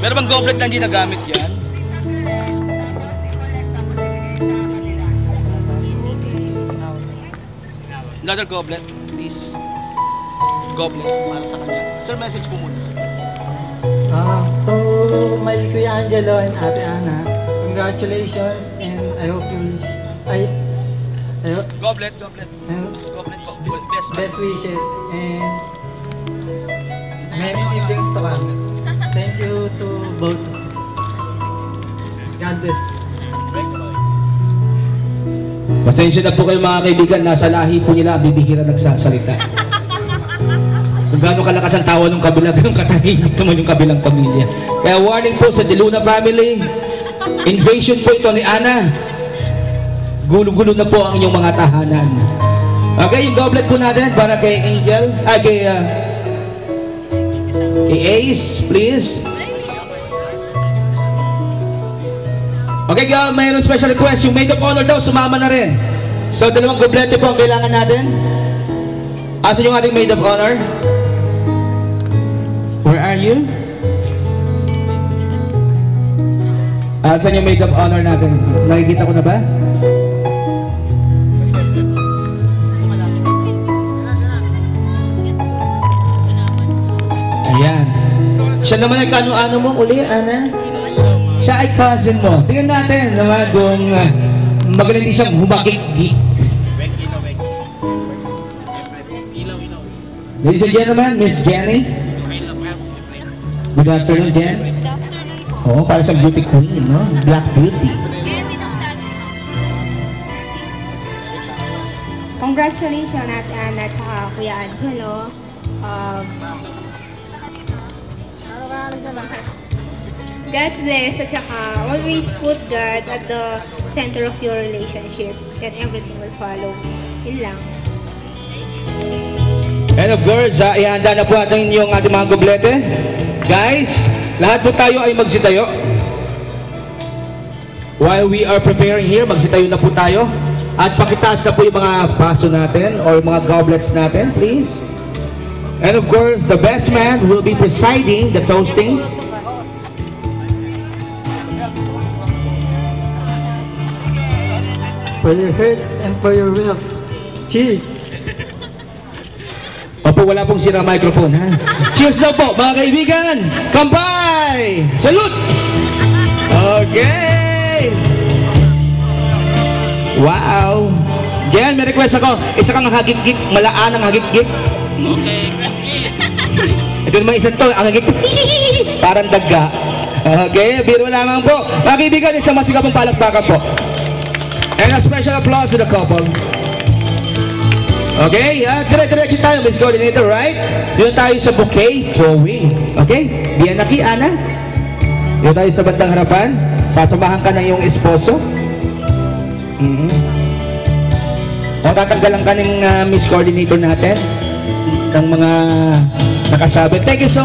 Meron bang goblet na hindi nagamit yan? Another goblet, please. Goblet, para sa kanya. Sir, message po muna. So, my Kuya Angelo and Ate Ana, congratulations, and I hope Goblet po. best wishes, and many things to come. Thank you to both. God bless. Pasensya na po kayo mga kaibigan, nasa lahi po nila, bibihira nagsasalita. Kung gaano kalakas ang tawa ng kabila, ganun katahimik naman yung kabilang pamilya. Kaya warning po sa De Luna family, invasion po ito ni Ana. Gulo-gulo na po ang inyong mga tahanan. Okay, yung goblet po natin para kay Angel, kay Ace, please. Okay, girl, mayroon special request. Yung maid of honor daw, sumama na rin. So, dalawang goblete po ang kailangan natin. Asan yung ating maid of honor? Where are you? Asan yung maid of honor natin? Nakikita ko na ba? Ayan. Siya naman ay kano-ano mo uli, Ana? Siya ay cousin mo. Tingnan natin naman kung magaling siyang humagik-gik. Ladies and gentlemen, Miss Jenny. Good afternoon, Jen. Oo, para sa beauty queen, no? Black beauty. Congratulations Ate Ana at saka Kuya Angelo. God bless at saka always put God at the center of your relationship and everything will follow. Yun lang. And of course, ihanda na po ating yung ating mga goblete. Guys, lahat po tayo ay magsitayo. While we are preparing here, magsitayo na po tayo. At pakitaas na po yung mga paso natin or mga goblets natin, please. And of course, the best man will be presiding the toasting. For your health and for your wealth. Cheers! Opo, wala pong sira microphone, ha? Cheers na po, mga kaibigan! Kampay! Salute! Okay! Wow! Jen, may request ako. Isa kang hagik-gik, malaan ang hagik-gik. Okay. Ito naman isa to, ang hagik parang daga. Okay, biro lamang po. Mga kaibigan, isang masigabong palakpakan po. And a special applause to the couple. Okay, dire-diretso tayo, Miss Coordinator, right? Doon tayo sa bouquet drawing. Okay? Diyan na ki, Ana. Doon tayo sa bandang harapan. Sasamahan ka ng iyong esposo. O tatanggalan ka ng Miss Coordinator natin ng mga nakasabi. Thank you so much.